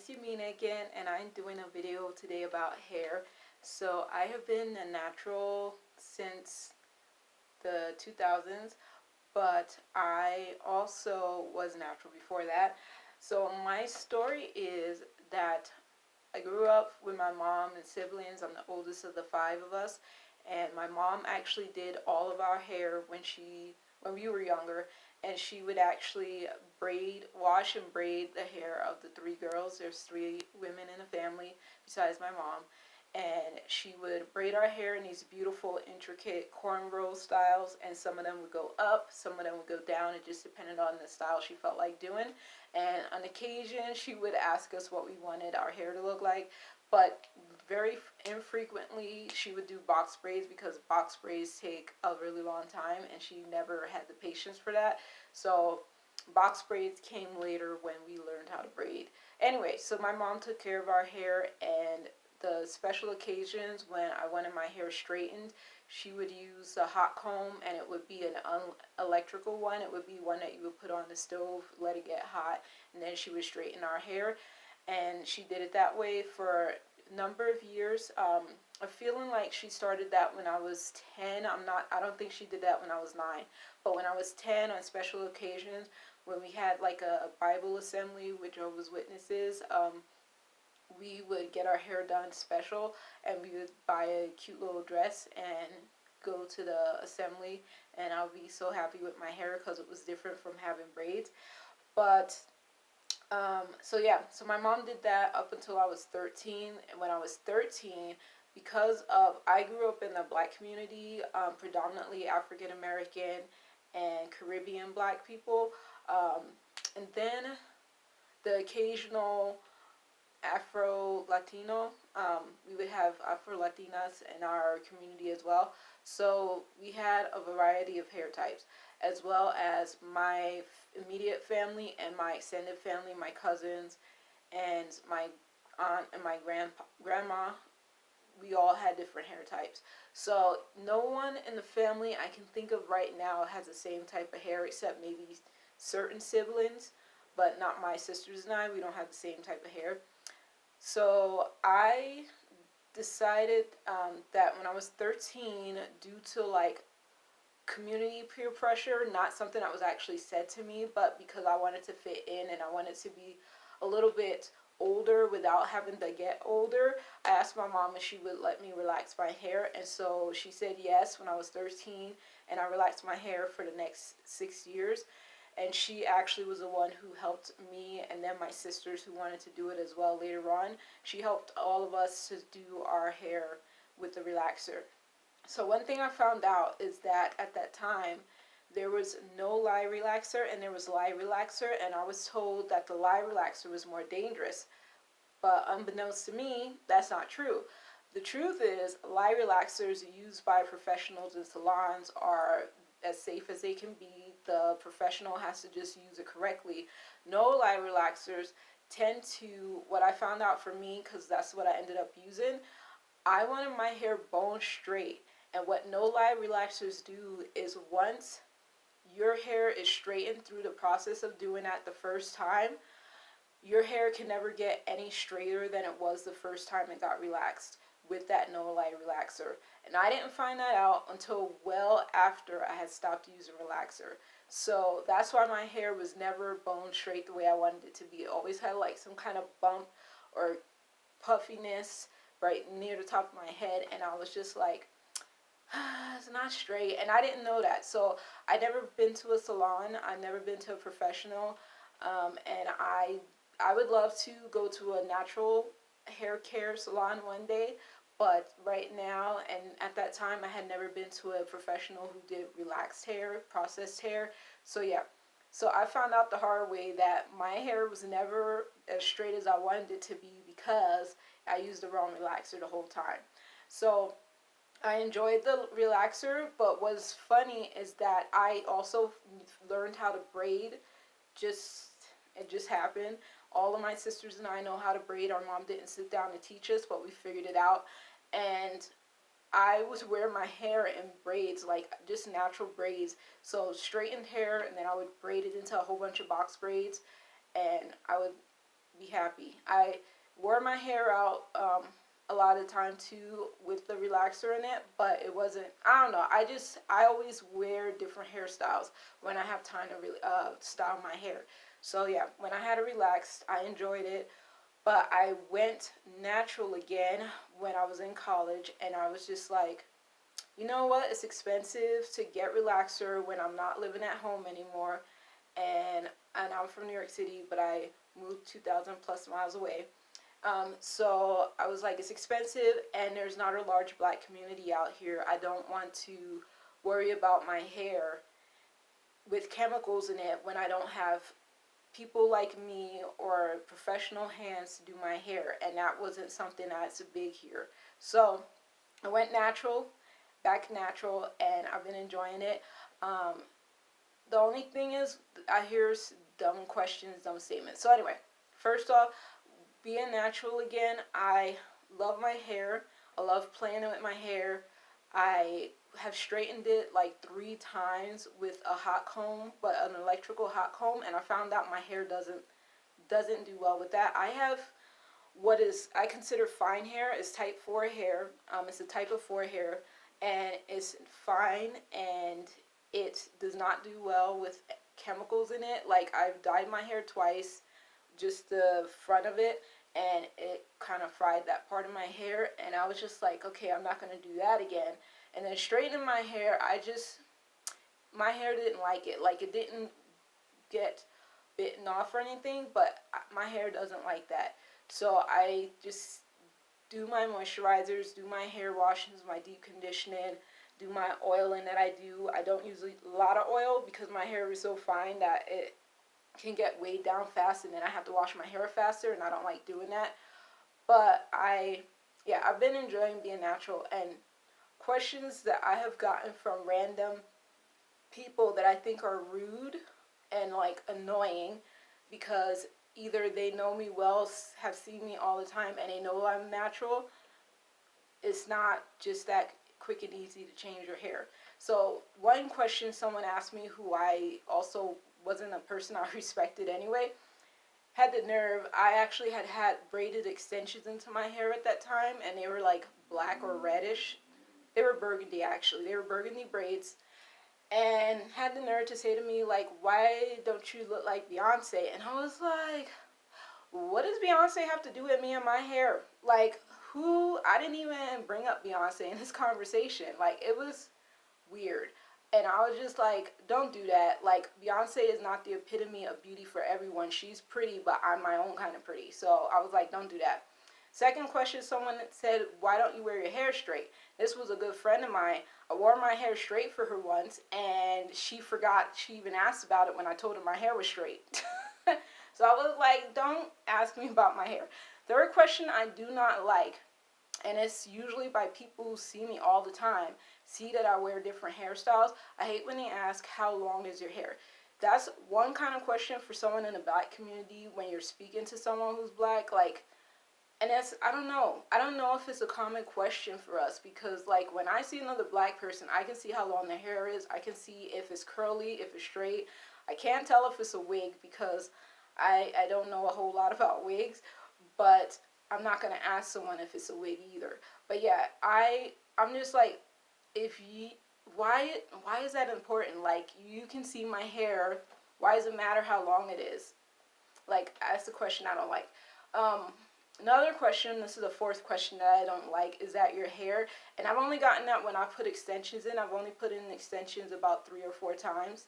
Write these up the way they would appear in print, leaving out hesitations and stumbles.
it's Yamina again, and I'm doing a video today about hair. So I have been a natural since the 2000s, but I also was natural before that. So my story is that I grew up with my mom and siblings. I'm the oldest of the five of us, and my mom actually did all of our hair when we were younger, and she would actually wash and braid the hair of the three girls. There's three women in the family besides my mom, and she would braid our hair in these beautiful, intricate cornrow styles, and some of them would go up, some of them would go down. It just depended on the style she felt like doing. And on occasion, she would ask us what we wanted our hair to look like, but very infrequently she would do box braids because box braids take a really long time, and she never had the patience for that. So box braids came later when we learned how to braid. Anyway, so my mom took care of our hair, and the special occasions when I wanted my hair straightened, she would use a hot comb, and it would be an electrical one. It would be one that you would put on the stove, let it get hot, and then she would straighten our hair. And she did it that way for a number of years. I'm feeling like she started that when I was 10. I don't think she did that when I was 9. But when I was 10, on special occasions, when we had like a Bible assembly with Jehovah's Witnesses, we would get our hair done special, and we would buy a cute little dress and go to the assembly, and I'll be so happy with my hair because it was different from having braids. But so my mom did that up until I was 13. And when I was 13, because of I grew up in the black community, predominantly African American and Caribbean black people, um, and then the occasional Afro-Latino. We would have Afro-Latinas in our community as well. So we had a variety of hair types, as well as my immediate family and my extended family, my cousins, and my aunt and my grandma. We all had different hair types. So no one in the family I can think of right now has the same type of hair, except maybe certain siblings, but not my sisters and I. We don't have the same type of hair. So I decided that when I was 13, due to like community peer pressure, not something that was actually said to me, but because I wanted to fit in and I wanted to be a little bit older without having to get older, I asked my mom if she would let me relax my hair, and so she said yes when I was 13, and I relaxed my hair for the next 6 years. And she actually was the one who helped me, and then my sisters who wanted to do it as well later on. She helped all of us to do our hair with the relaxer. So one thing I found out is that at that time there was no lye relaxer and there was lye relaxer, and I was told that the lye relaxer was more dangerous. But unbeknownst to me, that's not true. The truth is, lye relaxers used by professionals in salons are as safe as they can be. The professional has to just use it correctly. No lye relaxers tend to, what I found out for me, because that's what I ended up using, I wanted my hair bone straight. And what no lye relaxers do is, once your hair is straightened through the process of doing that the first time, your hair can never get any straighter than it was the first time it got relaxed with that no lye relaxer. And I didn't find that out until well after I had stopped using relaxer. So that's why my hair was never bone straight the way I wanted it to be. It always had like some kind of bump or puffiness right near the top of my head, and I was just like, it's not straight, and I didn't know that. So I never been to a salon. I've never been to a professional, and I would love to go to a natural hair care salon one day, but right now, and at that time, I had never been to a professional who did relaxed hair, processed hair. So yeah, so I found out the hard way that my hair was never as straight as I wanted it to be because I used the wrong relaxer the whole time. So I enjoyed the relaxer, but what's funny is that I also learned how to braid. Just it just happened. All of my sisters and I know how to braid. Our mom didn't sit down and teach us, but we figured it out. And I was wearing my hair in braids, like just natural braids. So straightened hair, and then I would braid it into a whole bunch of box braids, and I would be happy. I wore my hair out a lot of the time too with the relaxer in it, but it wasn't. I don't know. I always wear different hairstyles when I have time to really style my hair. So yeah, when I had it relaxed, I enjoyed it. But I went natural again when I was in college, and I was just like, you know what? It's expensive to get relaxer when I'm not living at home anymore, and I'm from New York City, but I moved 2,000 plus miles away. So I was like, it's expensive, and there's not a large black community out here. I don't want to worry about my hair with chemicals in it when I don't have people like me or professional hands to do my hair, and that wasn't something that's big here. So I went natural, back natural, and I've been enjoying it. Um, the only thing is, I hear dumb questions, dumb statements. So anyway, first off, being natural again, I love my hair. I love playing with my hair. I have straightened it like 3 times with a hot comb, but an electrical hot comb, and I found out my hair doesn't do well with that. I have what is I consider fine hair. Is type 4 hair. It's a type of 4 hair, and it's fine, and it does not do well with chemicals in it. Like, I've dyed my hair twice, just the front of it, and it kind of fried that part of my hair, and I was just like, okay, I'm not going to do that again. And then straightening my hair, my hair didn't like it. Like, it didn't get bitten off or anything, but my hair doesn't like that. So I just do my moisturizers, do my hair washings, my deep conditioning, do my oiling that I do. I don't use a lot of oil because my hair is so fine that it can get weighed down fast, and then I have to wash my hair faster, and I don't like doing that. But I've been enjoying being natural, and questions that I have gotten from random people that I think are rude and like annoying, because either they know me well, have seen me all the time, and they know I'm natural. It's not just that quick and easy to change your hair. So one question someone asked me, who I also wasn't a person I respected anyway, had the nerve. I actually had braided extensions into my hair at that time, and they were like black or reddish. They were burgundy, actually. They were burgundy braids, and had the nerve to say to me, like, why don't you look like Beyonce? And I was like, what does Beyonce have to do with me and my hair? Like, who? I didn't even bring up Beyonce in this conversation. Like, it was weird. And I was just like, don't do that. Like, Beyonce is not the epitome of beauty for everyone. She's pretty, but I'm my own kind of pretty. So I was like, don't do that. Second question, someone said, why don't you wear your hair straight? This was a good friend of mine. I wore my hair straight for her once, and she forgot she even asked about it when I told her my hair was straight. So I was like, don't ask me about my hair. Third question I do not like, and it's usually by people who see me all the time, see that I wear different hairstyles. I hate when they ask, how long is your hair? That's one kind of question for someone in the black community when you're speaking to someone who's black. Like, and that's, I don't know. I don't know if it's a common question for us, because like when I see another black person, I can see how long their hair is. I can see if it's curly, if it's straight. I can't tell if it's a wig because I don't know a whole lot about wigs, but I'm not going to ask someone if it's a wig either. But yeah, I'm just like, if you, why is that important? Like, you can see my hair. Why does it matter how long it is? Like, that's the question I don't like. Another question, this is the fourth question that I don't like, is that your hair? And I've only gotten that when I put extensions in. I've only put in extensions about 3 or 4 times.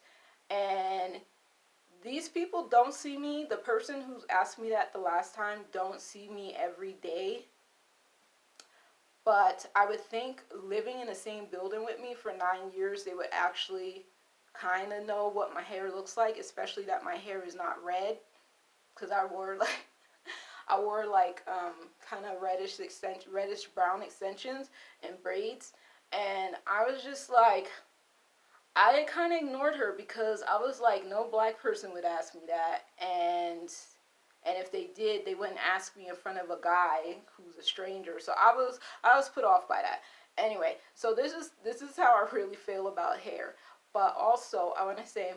And these people don't see me. The person who's asked me that the last time don't see me every day. But I would think living in the same building with me for 9 years, they would actually kind of know what my hair looks like, especially that my hair is not red, because I wore like kind of reddish brown extensions and braids, and I was just like, I kind of ignored her because I was like, no black person would ask me that, and if they did, they wouldn't ask me in front of a guy who's a stranger. So I was put off by that. Anyway, so this is how I really feel about hair. But also, I want to say,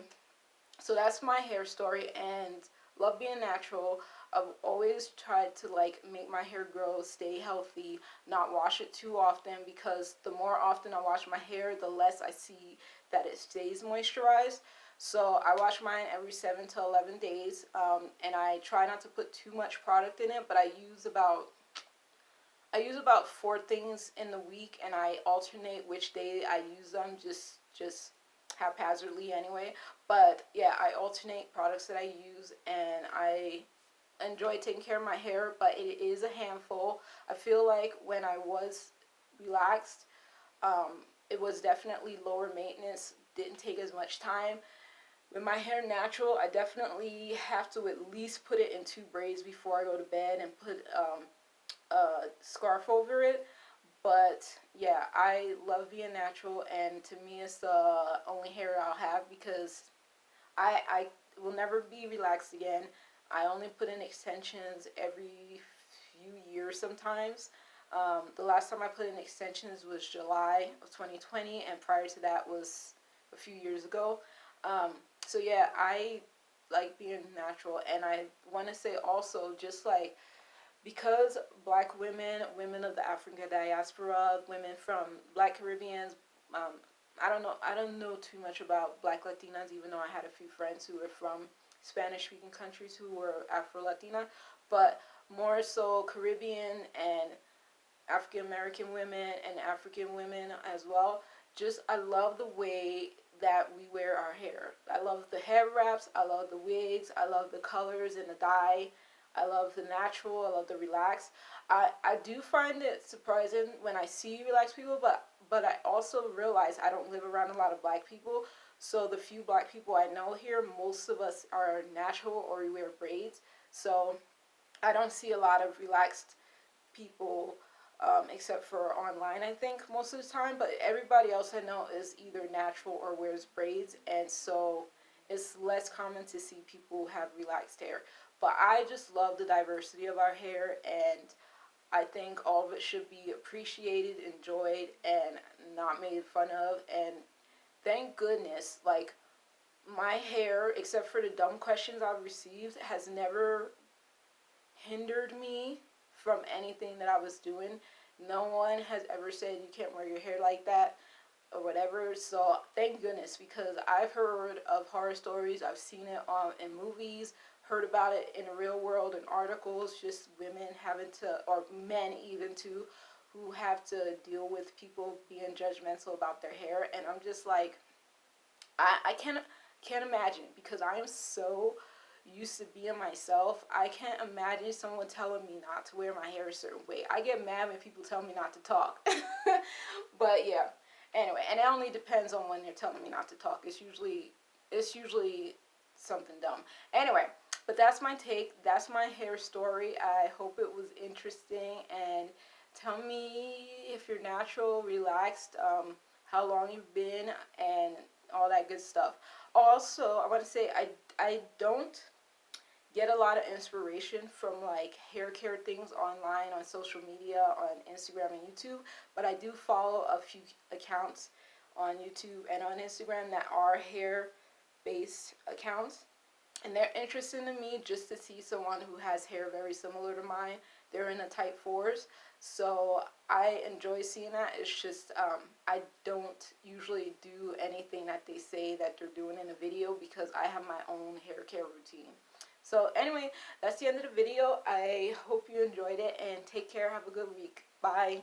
so that's my hair story, and love being natural. I've always tried to like make my hair grow, stay healthy, not wash it too often, because the more often I wash my hair, the less I see that it stays moisturized. So I wash mine every 7 to 11 days, and I try not to put too much product in it, but I use about 4 things in the week, and I alternate which day I use them, just haphazardly anyway. But yeah, I alternate products that I use, and I enjoy taking care of my hair, but it is a handful. I feel like when I was relaxed, it was definitely lower maintenance, didn't take as much time. With my hair natural, I definitely have to at least put it in 2 braids before I go to bed and put a scarf over it. But yeah, I love being natural, and to me, it's the only hair I'll have, because I will never be relaxed again. I only put in extensions every few years sometimes. The last time I put in extensions was July of 2020, and prior to that was a few years ago. Um, so yeah, I like being natural, and I want to say also, just like, because black women, women of the African diaspora, women from black Caribbeans, I don't know too much about black Latinas, even though I had a few friends who were from Spanish speaking countries who were Afro-Latina, but more so Caribbean and African American women and African women as well. Just, I love the way that we wear our hair. I love the hair wraps, I love the wigs, I love the colors and the dye. I love the natural, I love the relaxed. I do find it surprising when I see relaxed people, but I also realize I don't live around a lot of black people. So the few black people I know here, most of us are natural or we wear braids. So I don't see a lot of relaxed people, except for online, I think, most of the time. But everybody else I know is either natural or wears braids, and so it's less common to see people who have relaxed hair. But I just love the diversity of our hair, and I think all of it should be appreciated, enjoyed, and not made fun of. And thank goodness, like, my hair, except for the dumb questions I've received, has never hindered me from anything that I was doing. No one has ever said you can't wear your hair like that or whatever. So thank goodness, because I've heard of horror stories. I've seen it in movies, heard about it in the real world in articles. Just women having to, or men even too, who have to deal with people being judgmental about their hair. And I'm just like, I can't imagine, because I am so used to being myself. I can't imagine someone telling me not to wear my hair a certain way. I get mad when people tell me not to talk. But yeah. Anyway, and it only depends on when they're telling me not to talk. It's usually something dumb. Anyway, but that's my take. That's my hair story. I hope it was interesting, and tell me if you're natural, relaxed, how long you've been, and all that good stuff. Also, I want to say I don't get a lot of inspiration from like hair care things online, on social media, on Instagram and YouTube, but I do follow a few accounts on YouTube and on Instagram that are hair based accounts, and they're interesting to me just to see someone who has hair very similar to mine. They're in the type fours, so I enjoy seeing that. It's just I don't usually do anything that they say that they're doing in a video, because I have my own hair care routine. So anyway, that's the end of the video. I hope you enjoyed it, and take care. Have a good week. Bye.